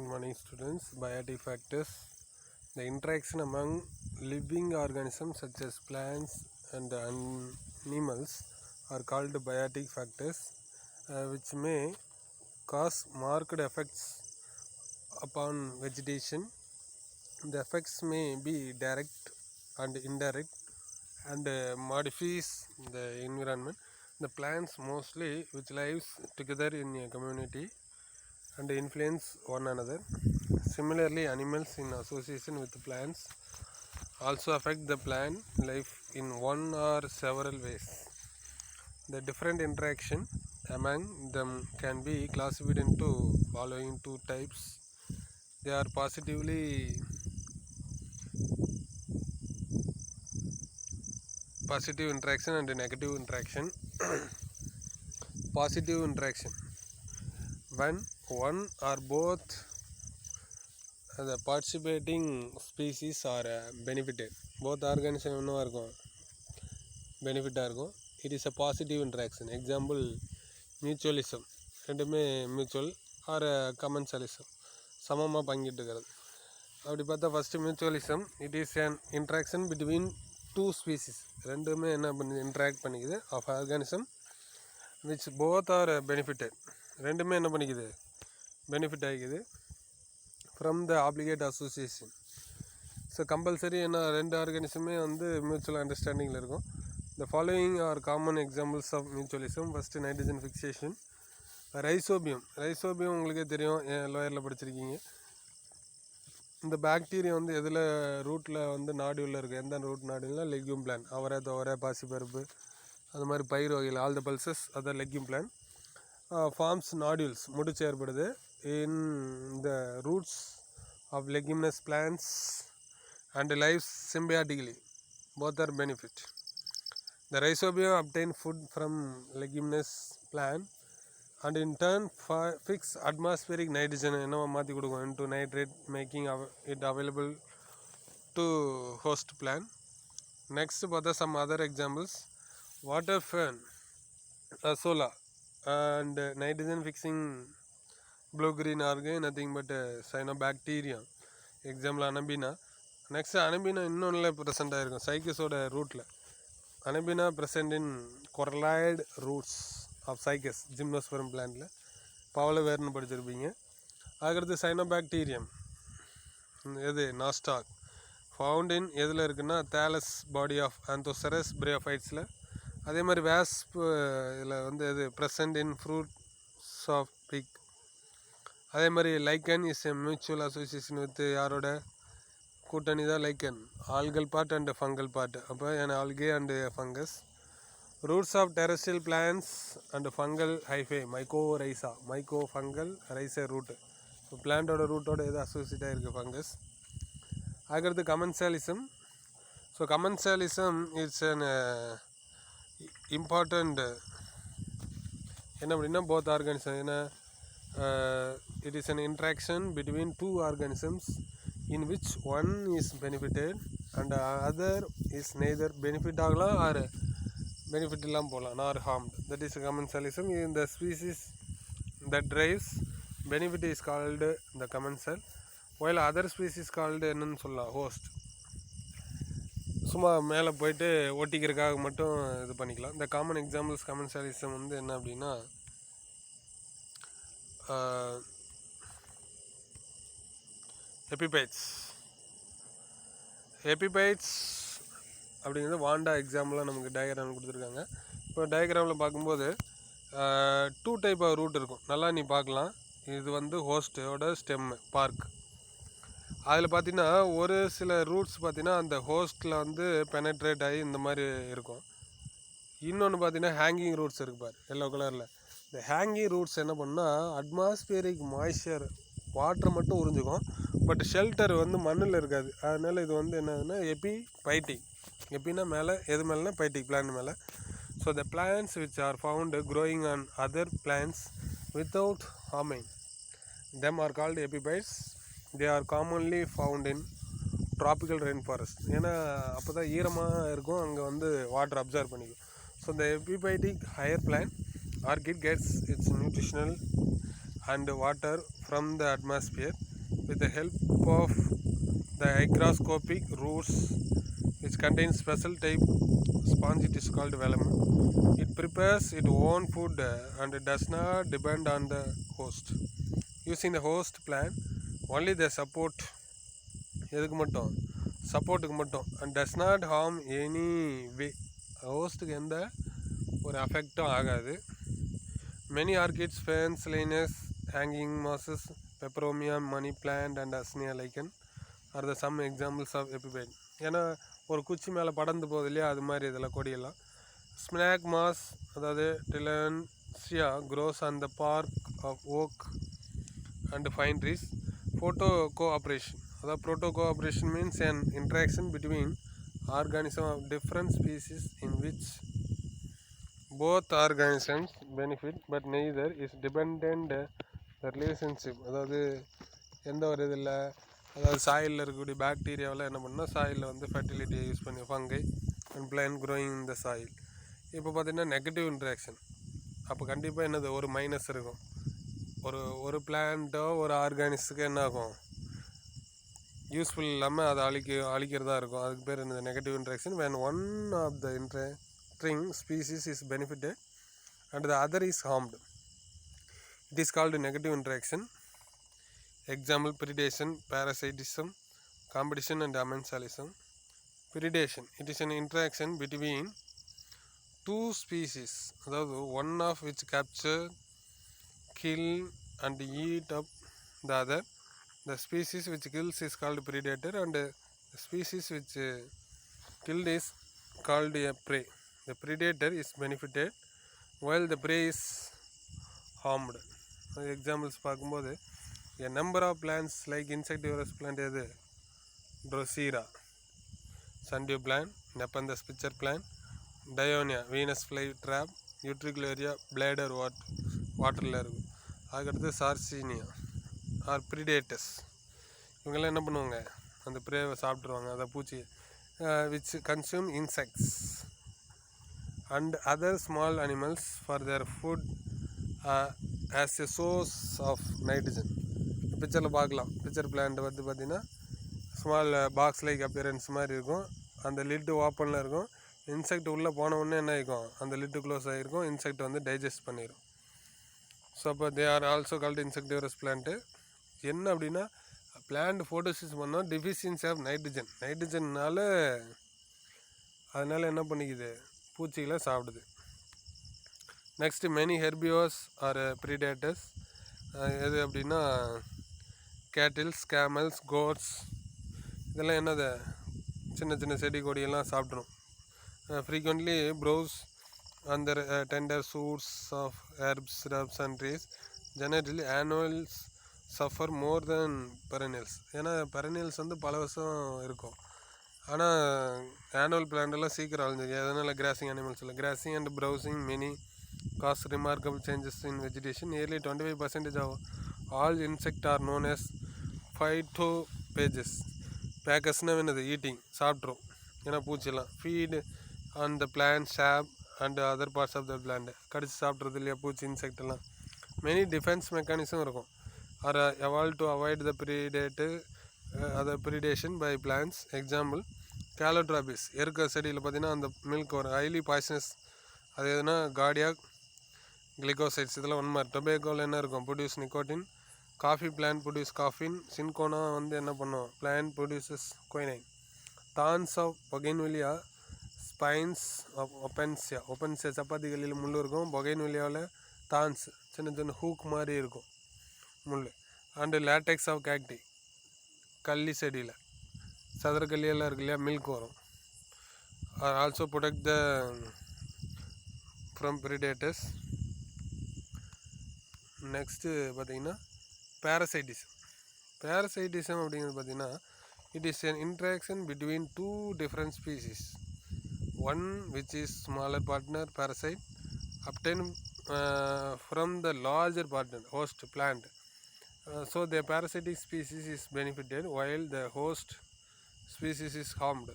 Good morning, students. Biotic factors. The interaction among living organisms such as plants and animals are called biotic factors, which may cause marked effects upon vegetation. The effects may be direct and indirect and modifies the environment. The plants mostly which lives together in a community and influence one another. Similarly, animals in association with plants also affect the plant life in one or several ways. The different interaction among them can be classified into following two types. They are positive interaction and negative interaction. Positive interaction, when one or both the participating species are benefited, both organisms என்னவா இருக்கும், பெனிஃபிட்டாக இருக்கும். It is a positive interaction. Example mutualism, ரெண்டுமே mutual or commensalism, சமமாக பங்கிட்டு இருக்கிறது. அப்படி பார்த்தா first mutualism, it is an interaction between two species, ரெண்டுமே என்ன பண்ணி இன்ட்ராக்ட் பண்ணிக்குது of organism which both are benefitted, ரெண்டுமே என்ன பண்ணிக்குது, பெனிஃபிட் ஆகிக்குது from the obligate association. So compulsory என்ன, ரெண்டு ஆர்கானிசமே வந்து மியூச்சுவல் அண்டர்ஸ்டாண்டிங்கில் இருக்கும். The following are common examples of mutualism. First, nitrogen fixation. Rhizobium உங்களுக்கே தெரியும், லோயரில் படிச்சிருக்கீங்க. இந்த பாக்டீரியா வந்து எதில் ரூட்டில் வந்து நாடியூலில் இருக்குது, எந்த ரூட் நாடியூல்னா லெக்யூம் பிளான், அவரை துவரை பாசிப்பருப்பு அது மாதிரி பயிர் வகையில் all the pulses other legume plant forms nodules, முடிச்சு ஏற்படுது in the roots of leguminous plants and lives symbiotically. Both are benefit. The rhizobium obtain food from leguminous plant and in turn fix atmospheric nitrogen என்னவா மாற்றி கொடுக்கும் into nitrate, making it available to host plant. Next பார்த்தா some other examples. Water fern, azolla and nitrogen fixing blue green algae, nothing but cyanobacteria. Example anabina. Next anabina இன்னொன்றில் present ஆகிருக்கும் சைக்கஸோட ரூட்டில். Anabina present in coralloid roots of Cycas, gymnosperm plantல பவள வேர்னு படிச்சிருப்பீங்க. அதுக்கடுத்து cyanobacterium, எது Nasdaq, found in எதில் இருக்குன்னா தேலஸ் பாடி ஆஃப் ஆந்தோசரஸ் பிரயோஃபைட்ஸில். அதே மாதிரி வேஸ்ப் இதில் வந்து எது present in fruits of fig. அதே மாதிரி lichen is a mutual association with யாரோட கூட்டணி தான் lichen, algal part and fungal part. அப்போ algae and fungus. Roots of terrestrial plants and fungal hyphae, mycorrhiza, myco fungal rhiza root. இப்போ பிளான்ட்டோட ரூட்டோட எது அசோசியேட் ஆகிருக்கு, ஃபங்கஸ். அதுக்கடுத்து commensalism. So commensalism it's an important என்ன அப்படின்னா போத் ஆர்கானிசம், ஏன்னா it is an interaction between two organisms in which one is benefited and other is neither benefit ஆகலாம் or benefit இல்லாமல் போகலாம், nor harmed. That is commensalism. In the species that drives benefit is called the commensal, while other species called என்னன்னு சொல்லலாம் host. சும்மா மேலே போயிட்டு ஒட்டிக்கிறதுக்காக மட்டும் இது பண்ணிக்கலாம். இந்த காமன் எக்ஸாம்பிள்ஸ் commensalism வந்து என்ன அப்படின்னா எபிபைட்ஸ் அப்படிங்கிறது வாண்டா எக்ஸாம்பிளாக நமக்கு டயக்ராம் கொடுத்துருக்காங்க. இப்போ டயக்ராமில் பார்க்கும்போது டூ டைப் ஆஃப் ரூட் இருக்கும், நல்லா நீ பார்க்கலாம். இது வந்து ஹோஸ்ட்டோட ஸ்டெம்மு பார்க். அதில் பார்த்தீங்கன்னா ஒரு சில ரூட்ஸ் பார்த்தீங்கன்னா அந்த ஹோஸ்ட்டில் வந்து பெனட்ரேட் ஆகி இந்த மாதிரி இருக்கும். இன்னொன்று பார்த்தீங்கன்னா ஹேங்கிங் ரூட்ஸ் இருக்குது பார், எல்லோ கலரில். இந்த ஹேங்கிங் ரூட்ஸ் என்ன பண்ணால் அட்மாஸ்பியரிக் மாய்ஸ்சர் வாட்டரை மட்டும் உறிஞ்சிக்கும், பட் ஷெல்டர் வந்து மண்ணில் இருக்காது. அதனால் இது வந்து என்னதுன்னா எபிபைட்டிக். எப்பினா மேலே, எது மேலேனா பைட்டிக், பிளான்ட் மேலே. So the plants which are found growing on other plants without harming them are called epiphytes. They are commonly found in tropical rain forest. ஏன்னா அப்போ தான் ஈரமாக இருக்கும், அங்கே வந்து வாட்டர் அப்சர்வ் பண்ணிக்கும். So the epiphytic higher plant orchid gets its nutritional and water from the atmosphere the help of the hygroscopic roots which contains special type sponge. It is called velum. It prepares its own food and does not depend on the host. Using the host plant only the support எதுக்கு மட்டும் சப்போர்ட்டுக்கு மட்டும் and does not harm any way ஹோஸ்ட்டுக்கு எந்த ஒரு அஃபெக்டும் ஆகாது. Many orchids, ferns, lianas, hanging mosses, peperomia, money plant and usnea lichen are the some examples of epiphyte. ஏன்னா ஒரு குச்சி மேலே படர்ந்து போகுது இல்லையா, அது மாதிரி இதில் கொடியெல்லாம். ஸ்னாக் மாஸ் அதாவது tillandsia grows on the bark of oak and pine trees. Proto cooperation அதாவது proto cooperation means an interaction between organisms of different species in which both organisms benefit but neither is dependent. The relationship அதாவது எந்த ஒரு இதில் அதாவது சாயிலில் இருக்கக்கூடிய பாக்டீரியாவில் என்ன பண்ணால் சாயிலில் வந்து ஃபெர்டிலிட்டியை யூஸ் பண்ணி ஃபங்கை அண்ட் பிளான்ட் க்ரோயிங் இந்த சாயில். இப்போ பார்த்திங்கன்னா நெகட்டிவ் இன்ட்ராக்ஷன், அப்போ கண்டிப்பாக என்னது ஒரு மைனஸ் இருக்கும். ஒரு பிளான்ட்டோ ஒரு ஆர்கானிஸுக்கு என்ன ஆகும், யூஸ்ஃபுல் இல்லாமல் அதை அழிக்கிறதா இருக்கும். அதுக்கு பேர் என்னது negative interaction. when one of the interacting species is benefited and the other is harmed, it is called negative interaction. Example: predation, parasitism, competition and amensalism. Predation, it is an interaction between two species, அதாவது one of which capture, kill and eat up the other. The species which kills is called predator and the species which killed is called a prey. The predator is benefited while the prey is harmed. Examples பார்க்கும்போது a number of plants like insectivorous plant எது Drosera, sundew plant, Nepenthes pitcher plant, Dionia, Venus flytrap, Utricularia, bladder வாட்டரில் இருக்கும். அதுக்கடுத்து சார்சினியா R predators. இவங்கெல்லாம் என்ன பண்ணுவாங்க, அந்த ப்ரேவை சாப்பிட்ருவாங்க, அதை பூச்சி which consume insects and other small animals for their food as a source of nitrogen. பிக்சரில் பார்க்கலாம், பிக்சர் பிளான்ட் வந்து பார்த்திங்கன்னா ஸ்மால் பாக்ஸ் லைக் அப்பியரன்ஸ் மாதிரி இருக்கும். அந்த லிட்டு ஓப்பனில் இருக்கும். இன்செக்ட் உள்ளே போன உடனே என்ன ஆகிக்கும், அந்த லிட்டு க்ளோஸ் ஆகிருக்கும். இன்செக்ட் வந்து டைஜஸ்ட் பண்ணிடும். ஸோ அப்போ தே are also called insectivorous plant. என்ன அப்படின்னா பிளான்ட் ஃபோட்டோசிஸ் பண்ணோம் டிஃபிஷியன்சி ஆஃப் நைட்ரஜன்னால் அதனால் என்ன பண்ணிக்குது, பூச்சிகளை சாப்பிடுது. Next many herbivores are predators. எது அப்படின்னா கேட்டில்ஸ், கேமல்ஸ், கோட்ஸ் இதெல்லாம் என்னது சின்ன சின்ன செடி கொடியெல்லாம் சாப்பிட்ரும். Frequently browse on the tender shoots of herbs, shrubs and trees. Generally annuals suffer more than perennials. ஏன்னா perennials வந்து பல வருஷம் இருக்கும். ஆனால் ஆனுவல் பிளான்டெல்லாம் சீக்கிரம் அழிஞ்சிருக்கு. அதனால் கிராசிங் அனிமல்ஸ் இல்லை. Grazing and browsing many cause remarkable changes in vegetation. Nearly 25% of all insect are known as phytophages. பேக்கஸ்னால் என்னது, ஈட்டிங், சாப்பிட்ரும். ஏன்னா பூச்சிலாம் feed on the plant sap and other parts of the plant. கடிச்சு சாப்பிட்றது இல்லையா பூச்சி, இன்செக்ட் எல்லாம். மெனி டிஃபென்ஸ் மெக்கானிசம் இருக்கும். Are evolve to avoid the predation by plants. Example calotropis. எருக்க செடியில் பார்த்தீங்கன்னா அந்த மில்க் வரும், ஹைலி பாய்சனஸ். அது எதுனா கார்டியாக், கிளிகோசைட்ஸ், இதெல்லாம் ஒன்று மாதிரி. டொபேக்கோவில் என்ன இருக்கும், produce nicotine. Coffee plant produce caffeine. Cinchona வந்து என்ன பண்ணும், plant produces quinine. Thorns of bougainvillea, spines of opuntia சப்பாத்திகளில் முள் இருக்கும். பொகைன்வில்லியாவில் தான்ஸ் சின்ன சின்ன ஹூக் மாதிரி இருக்கும் முள். அண்டு லேட்டெக்ஸ் ஆஃப் கேக்டி, கள்ளி செடியில் சதுரக்கல்லியெல்லாம் இருக்கு இல்லையா, மில்க் வரும். Also protect the from predators. Next பார்த்திங்கன்னா பேரசைட்டிசம் அப்படிங்கிறது பார்த்திங்கன்னா it is an interaction between two different species. One which is smaller partner parasite obtained from the larger partner host plant. So the parasitic species is benefited while the host species is harmed.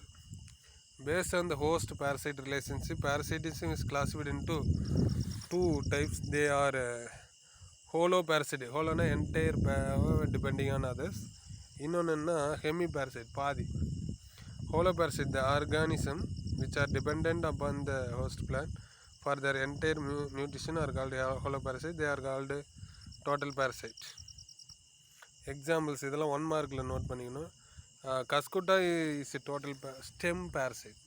Based on the host parasite relationship, parasitism is classified into two types. They are holoparasitic. Holo na entire depending on others. இன்னொன்று என்ன hemi parasite பாதி. Holoparasite the organism which are dependent upon the host plant for their entire nutrition are called holoparasite. They are called total parasite. Examples இதெல்லாம் 1 மார்க்கில் note பண்ணிக்கணும். Cuscuta is total stem parasite.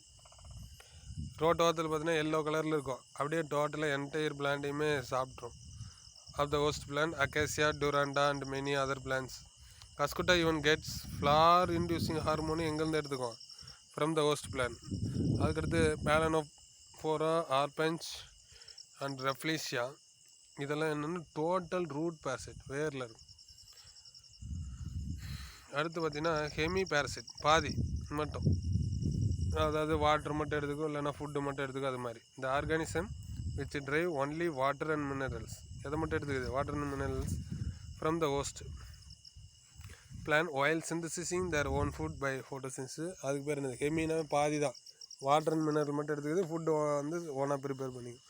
ரோட்டோத்தில் பார்த்தீங்கன்னா yellow கலரில் இருக்கும், அப்படியே டோட்டலாக என்டையர் பிளான்ட்டையுமே சாப்பிட்ரும். Of the host plant acacia, duranta and many other plants. Cuscuta even gets flower inducing hormone எங்கேருந்து எடுத்துக்கும்? From the host plant. அதுக்கடுத்து பேலனோஃபோரா, ஆர்பெஞ்ச் அண்ட் ரெஃப்ளீஷியா இதெல்லாம் என்னென்னு டோட்டல் ரூட் பேரசைட், வேரில் இருக்கும். அடுத்து பார்த்திங்கன்னா ஹெமி பேரசைட் பாதி மட்டும், அதாவது வாட்டர் மட்டும் எடுத்துக்கும், இல்லைன்னா ஃபுட்டு மட்டும் எடுத்துக்கும். அது மாதிரி இந்த organism which drive only water and minerals. எதை மட்டும் எடுத்துக்குது? Water and minerals from the host plan while synthesizing their own food by photosynthesis. அதுக்கு பேர் என்னது? ஹெமினா பாதி தான், வாட்டர் அண்ட் மினரல் மட்டும் எடுத்துக்குது, ஃபுட்டு வந்து ஓனாக ப்ரிப்பேர் பண்ணிக்கும்.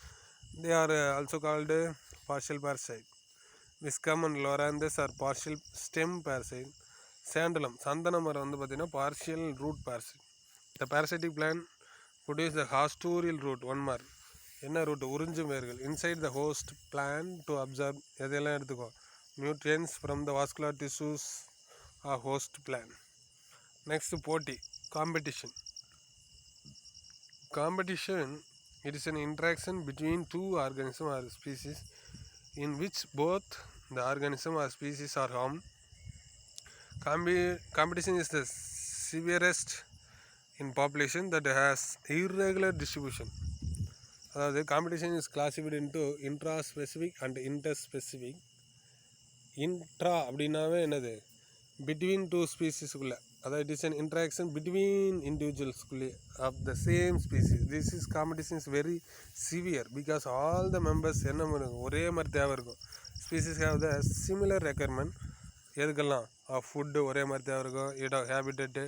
They are also called partial parasite. Viscum and loranthus are partial stem parasite. Santalum சந்தன மரம் வந்து பார்த்திங்கன்னா partial root parasite. The parasitic plant produce the hosturial root. 1 mark. என்ன ரூட்? உறிஞ்சும் வேர்கள். Inside the host plant to absorb எதெல்லாம் எடுத்துக்கோ? Nutrients from the vascular tissues of host plant. Next போட்டி, competition. Competition, it is an interaction between two organisms or species in which both the organism or species are harmed. Competition is the severest in population that has irregular distribution. அதாவது competition is classified into intra-specific and inter-specific. Intra அப்படின்னாவே என்னது? Between two ஸ்பீசிஸ்க்குள்ளே, அதாவது it is an interaction between இண்டிவிஜுவல்ஸ்குள்ளே of the same species. This is competition is very severe because all the members என்ன பண்ணுங்க? ஒரே மாதிரி தேவை இருக்கும். Species have the similar requirement. எதுக்கெல்லாம்? ஃபுட்டு ஒரே மாதிரி தேவை இருக்கும், இடோ habitat,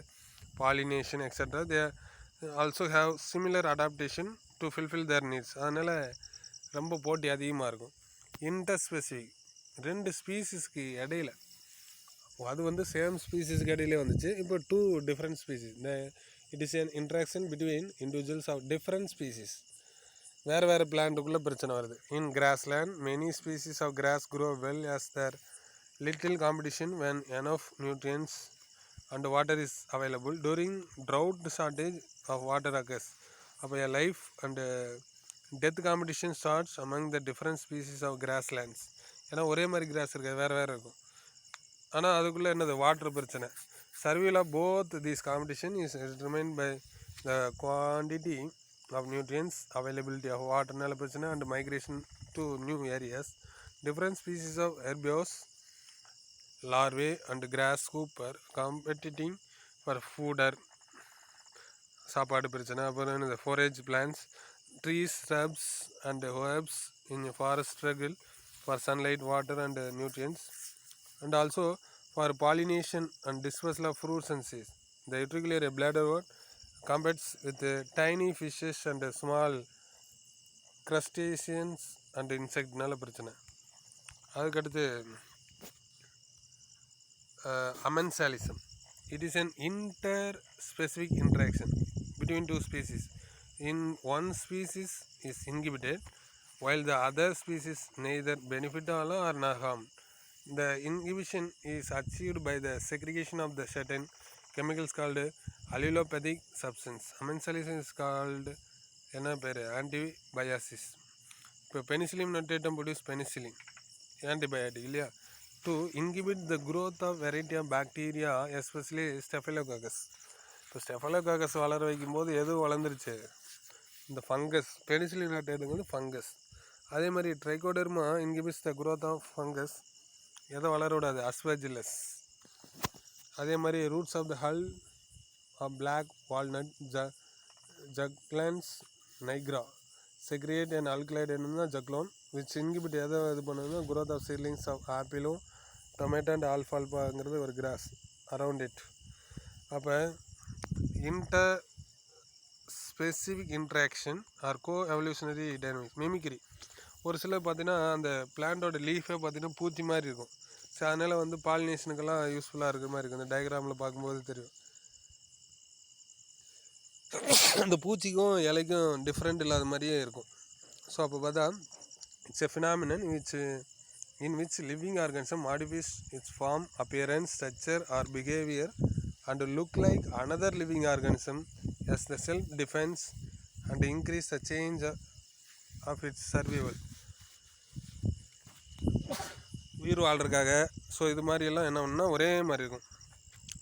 pollination etcetera. They also have similar adaptation to fulfil their needs. அதனால் ரொம்ப போட்டி அதிகமாக இருக்கும். இன்டர் ஸ்பெசிஃபிக், 2 ஸ்பீசிஸ்க்கு இடையில, அது வந்து சேம் ஸ்பீசிஸ்க்கு இடையிலே வந்துச்சு. இப்போ 2 different species. It is an interaction between individuals of different species. வேறு பிளான்ட்டுக்குள்ளே பிரச்சனை வருது. In grassland many species of grass grow well as there little competition when enough nutrients and water is available. During drought shortage of water occurs. அப்போ a life and death competition starts among the different species of grasslands. ஏன்னா ஒரே மாதிரி cross இருக்காது, வேறு இருக்கும். ஆனால் அதுக்குள்ளே என்னது? வாட்டர் பிரச்சனை. Survival of both these competition is determined by the quantity of nutrients, availability of வாட்டர்னால பிரச்சனை, and migration to new areas. Different species of herbivores, larvae and grasshopper competing for fodder, சாப்பாடு பிரச்சனை. அப்புறம் என்னது? Forage plants, trees, shrubs and herbs in forest struggle for sunlight, water and nutrients. And also for pollination and dispersal of fruits and seeds. The utricular bladderwort competes with tiny fishes and small crustaceans and insect. நல்ல பிரச்சனை. அதுக்கடுத்து amensalism. It is an inter-specific interaction between 2 species. In one species is inhibited while the other species neither benefit or not harmed. The inhibition is achieved by the segregation of the certain chemicals called allelopathic substance. Amensalism is called என்ன பேர்? Antibiosis. இப்போ penicillium notatum produce penicillin, antibiotic இல்லையா? To inhibit the growth of variety of bacteria, especially staphylococcus. இப்போ staphylococcus வளர வைக்கும்போது எது வளர்ந்துருச்சு? இந்த ஃபங்கஸ். Penicillin நொட்டேட்டுங்கிறது fungus. அதே மாதிரி trichoderma inhibits the growth of fungus. எதை வளர விடாது? அஸ்பெர்ஜிலஸ். அதே மாதிரி roots of the hull of black walnut, juglans nigra secrete and alkaloid என்னன்னா ஜக்லோன் விச் இன்ஹிபிட் எதை இது பண்ணுதுன்னா growth ஆஃப் சீட்லிங்ஸ் ஆஃப் ஆப்பிளும் டொமேட்டோ அண்ட் ஆல்ஃபால்பாங்கிறது ஒரு கிராஸ் அரவுண்ட் இட். அப்போ interspecific interaction are coevolutionary dynamics. Mimicry. ஒரு சிலர் பார்த்தீங்கன்னா அந்த பிளான்ட்டோட லீஃபே பார்த்தீங்கன்னா பூச்சி மாதிரி இருக்கும், ஸோ அதனால் வந்து பாலினேஷனுக்கெல்லாம் யூஸ்ஃபுல்லாக இருக்கிற மாதிரி இருக்குது. இந்த டயக்ராமில் பார்க்கும்போது தெரியும். அந்த பூச்சிக்கும் இலைக்கும் டிஃப்ரெண்ட் இல்லாத மாதிரியே இருக்கும். ஸோ அப்போ பார்த்தா it's a phenomenon in which living organism modifies its form, appearance, structure or behavior and look like another living organism as the self-defense and increase the change of its survival. உயிர் வாழ்றதுக்காக. So இது மாதிரியெல்லாம் என்ன ஒன்றா ஒரே மாதிரி இருக்கும்.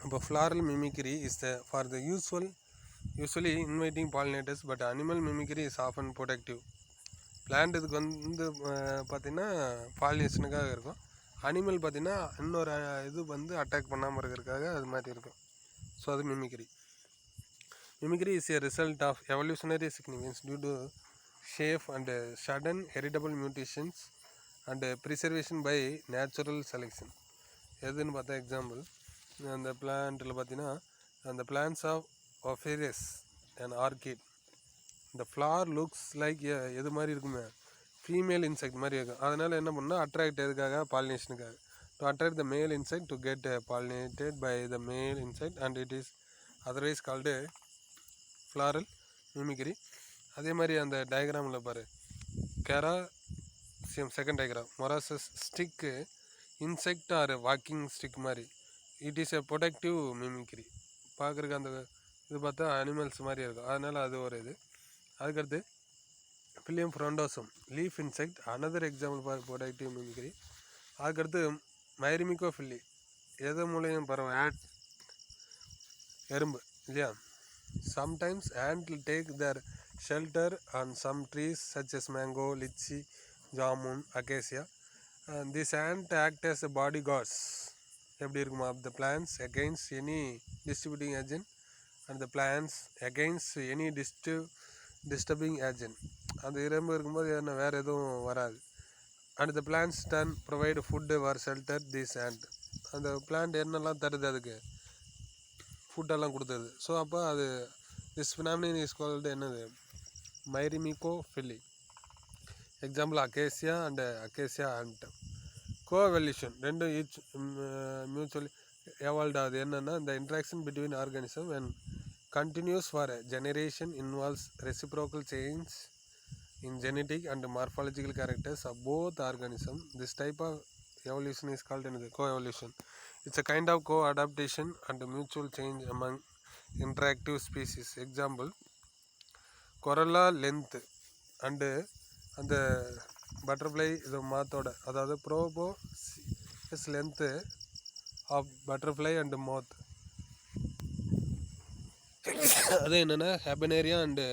இப்போ floral mimicry is for the usually inviting pollinators, but animal mimicry is often protective. Plant இதுக்கு வந்து பார்த்திங்கன்னா பாலினேஷனுக்காக இருக்கும். அனிமல் பார்த்திங்கன்னா இன்னொரு இது வந்து அட்டாக் பண்ணாமல் இருக்கிறதுக்காக அது மாதிரி இருக்கும். ஸோ அது mimicry. Mimicry is a result of evolutionary significance due to shape and sudden heritable mutations and preservation by natural selection. எதுன்னு பார்த்தா எக்ஸாம்பிள் அந்த பிளான்ட்டில் பார்த்தீங்கன்னா அந்த plants of Ophrys and orchid. இந்த ஃப்ளார் லுக்ஸ் லைக் எது மாதிரி இருக்குமே ஃபீமேல் இன்செக்ட் மாதிரி இருக்கும். அதனால் என்ன பண்ணால் அட்ராக்ட் எதுக்காக பாலினேஷனுக்காக. To attract the male insect to get pollinated by the male insect and it is otherwise called floral mimicry. அதே மாதிரி அந்த டயக்ராமில் பாரு second diagram morosus stick insect or walking stick மாதிரி. It is a protective mimicry. பார்க்குறக்கு அந்த இது பார்த்தா அனிமல்ஸ் மாதிரி இருக்கும். அதனால் அது ஒரு இது. அதுக்கடுத்து phyllium frondosum leaf insect another example for protective mimicry. அதுக்கடுத்து மைரிமிகோஃபில்லி எது மூலையும் பரவும் எறும்பு இல்லையா. Sometimes ant take their shelter on some trees such as mango, litchi, jamun, acacia. This ant act as a body guards எப்படி இருக்குமா of the plants against any distributing agent and the plants against any disturbing agent. அந்த எறும்பு இருக்கும்போது என்ன வேறு எதுவும் வராது. And the plants then provide food for shelter this ant. அந்த பிளான்ட் என்னெல்லாம் தருது அதுக்கு ஃபுட்டெல்லாம் கொடுத்தது. ஸோ அப்போ அது திஸ் ஃபினாமினன் இஸ் கால்டு என்னது myrmecophily. Example acacia and acacia ant. Coevolution ரெண்டும் ஈச் மியூச்சுவலி எவால்வ் ஆகுது. என்னென்னா இந்த interaction between organism and continues for a generation involves reciprocal change in genetic and morphological characters of both organisms. This type of evolution is called coevolution. It's a kind of co-adaptation and mutual change among interactive species. Example corolla length and அந்த butterfly இது மாத்தோட அதாவது proboscis length of butterfly and moth. அது என்னென்னா ஹேபனேரியா and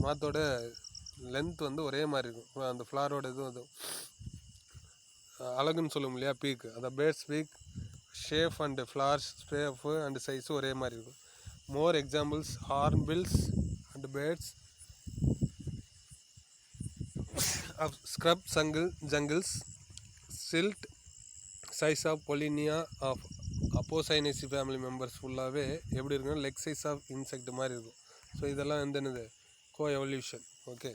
மாத்தோட length வந்து ஒரே மாதிரி இருக்கும். அந்த ஃப்ளாரோட இதுவும் அழகுன்னு சொல்லும் இல்லையா பீக்கு. அந்த birds beak shape and flowers shape and சைஸும் ஒரே மாதிரி இருக்கும். More examples hornbills and birds of scrub jungles சில்ட் size of pollinia of apocynaceae family members ஃபுல்லாகவே எப்படி இருக்குன்னா லெக் சைஸ் ஆஃப் இன்செக்ட் மாதிரி இருக்கும். ஸோ இதெல்லாம் என்னது கோ எவல்யூஷன். ஓகே.